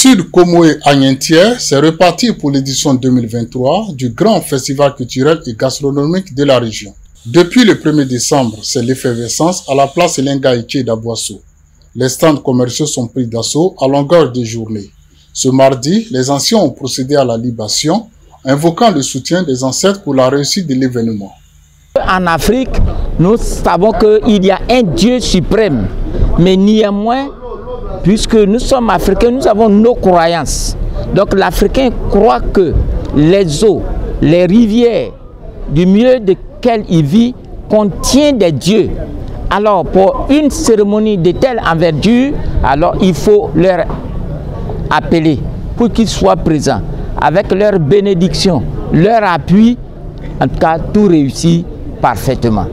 Sud Komoé Agnentière s'est reparti pour l'édition 2023 du grand festival culturel et gastronomique de la région. Depuis le 1er décembre, c'est l'effervescence à la place Elenga-Iké d'Aboissou. Les stands commerciaux sont pris d'assaut à longueur de journée. Ce mardi, les anciens ont procédé à la libation, invoquant le soutien des ancêtres pour la réussite de l'événement. En Afrique, nous savons qu'il y a un Dieu suprême, mais néanmoins, puisque nous sommes africains, nous avons nos croyances. Donc l'Africain croit que les eaux, les rivières, du milieu desquelles il vit, contiennent des dieux. Alors pour une cérémonie de telle envergure, alors il faut leur appeler pour qu'ils soient présents. Avec leur bénédiction, leur appui, en tout cas tout réussit parfaitement.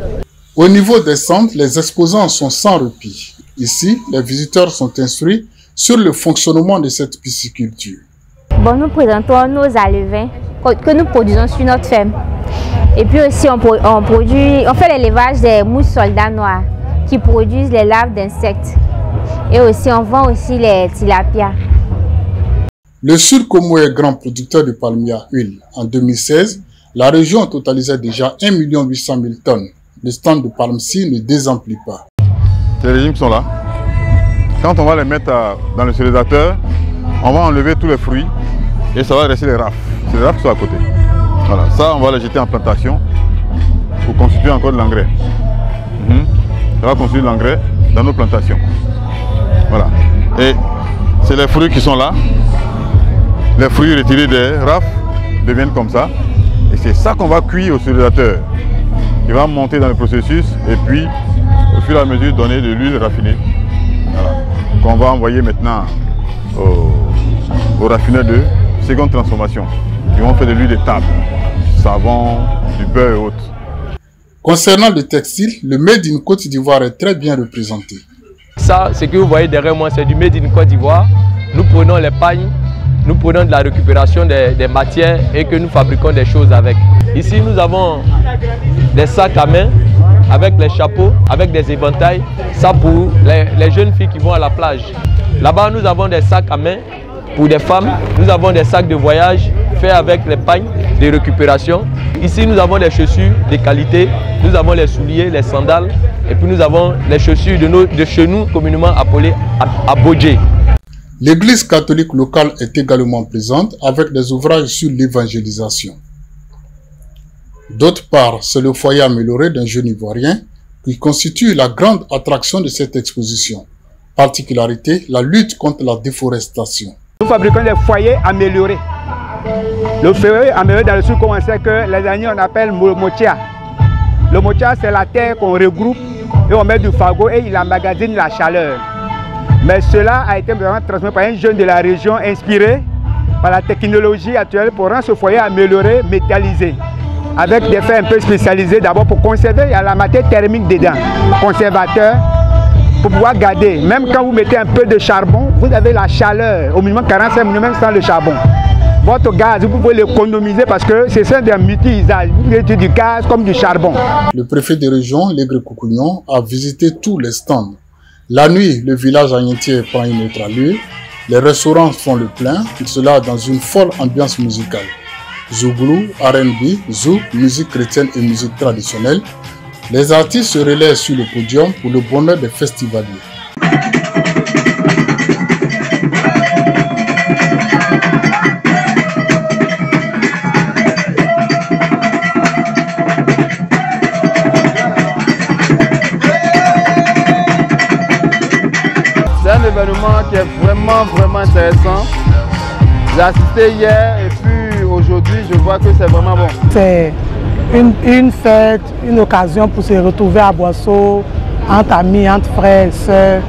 Au niveau des centres, les exposants sont sans répit. Ici, les visiteurs sont instruits sur le fonctionnement de cette pisciculture. Bon, nous présentons nos alevins que nous produisons sur notre ferme. Et puis aussi, on fait l'élevage des mousses soldats noirs qui produisent les larves d'insectes. Et aussi, on vend aussi les tilapias. Le Sud Komoé est grand producteur de palmiers à huile. En 2016, la région totalisait déjà 1 800 000 tonnes. Le stand de palme-ci ne désemplit pas. C'est les régimes qui sont là. Quand on va les mettre dans le stérilisateur, on va enlever tous les fruits et ça va rester les rafles. C'est les rafles qui sont à côté. Voilà. Ça, on va les jeter en plantation pour constituer encore de l'engrais. Ça va constituer de l'engrais dans nos plantations. Voilà. Et c'est les fruits qui sont là. Les fruits retirés des rafles deviennent comme ça. Et c'est ça qu'on va cuire au stérilisateur. Il va monter dans le processus et puis au fur et à mesure donner de l'huile raffinée. Voilà. Qu'on va envoyer maintenant au raffineur de seconde transformation. Ils vont faire de l'huile de table, savon, du beurre et autres. Concernant le textile, le Made in Côte d'Ivoire est très bien représenté. Ça, ce que vous voyez derrière moi, c'est du Made in Côte d'Ivoire. Nous prenons les pagnes, nous prenons de la récupération des matières et que nous fabriquons des choses avec. Ici, nous avons des sacs à main avec les chapeaux, avec des éventails. Ça pour les jeunes filles qui vont à la plage. Là-bas, nous avons des sacs à main pour des femmes. Nous avons des sacs de voyage faits avec les pagnes de récupération. Ici, nous avons des chaussures de qualité. Nous avons les souliers, les sandales. Et puis, nous avons les chaussures de chez nous, communément appelées abodjé. L'église catholique locale est également présente avec des ouvrages sur l'évangélisation. D'autre part, c'est le foyer amélioré d'un jeune Ivoirien qui constitue la grande attraction de cette exposition. Particularité, la lutte contre la déforestation. Nous fabriquons des foyers améliorés. Le foyer amélioré dans le sud, on sait que les années on appelle motia. Le motia, c'est la terre qu'on regroupe et on met du fagot et il emmagasine la chaleur. Mais cela a été vraiment transmis par un jeune de la région inspiré par la technologie actuelle pour rendre ce foyer amélioré, métallisé, avec des faits un peu spécialisés d'abord pour conserver, il y a la matière thermique dedans, conservateur, pour pouvoir garder. Même quand vous mettez un peu de charbon, vous avez la chaleur, au minimum 45 minutes, même sans le charbon. Votre gaz, vous pouvez l'économiser parce que c'est ça d'un multi-usage. Vous mettez du gaz comme du charbon. Le préfet de région, Lègre Koukouignon, a visité tous les stands. La nuit, le village agnentier prend une autre allure. Les restaurants font le plein, et cela dans une folle ambiance musicale. Zouglou, R&B, Zou, musique chrétienne et musique traditionnelle. Les artistes se relaient sur le podium pour le bonheur des festivaliers. C'est un événement qui est vraiment intéressant. J'ai assisté hier et puis aujourd'hui je vois que c'est vraiment bon. C'est une fête, une occasion pour se retrouver à Boisseau, entre amis, entre frères et sœurs.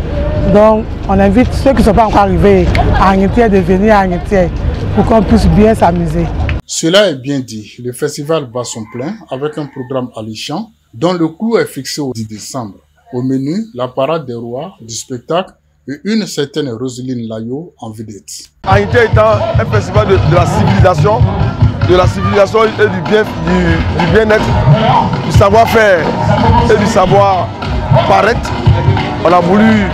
Donc on invite ceux qui ne sont pas encore arrivés à Agnentière de venir à Agnentière pour qu'on puisse bien s'amuser. Cela est bien dit. Le festival bat son plein avec un programme alléchant dont le coût est fixé au 10 décembre. Au menu, la parade des rois, du spectacle et une certaine Roselyne Layo en vedette. Agnentière étant un festival de la civilisation et du bien-être, du savoir-faire et du savoir paraître, on a voulu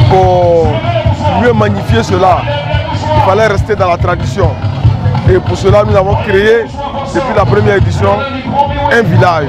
pour mieux magnifier cela, fallait rester dans la tradition. Et pour cela, nous avons créé, depuis la première édition, un village.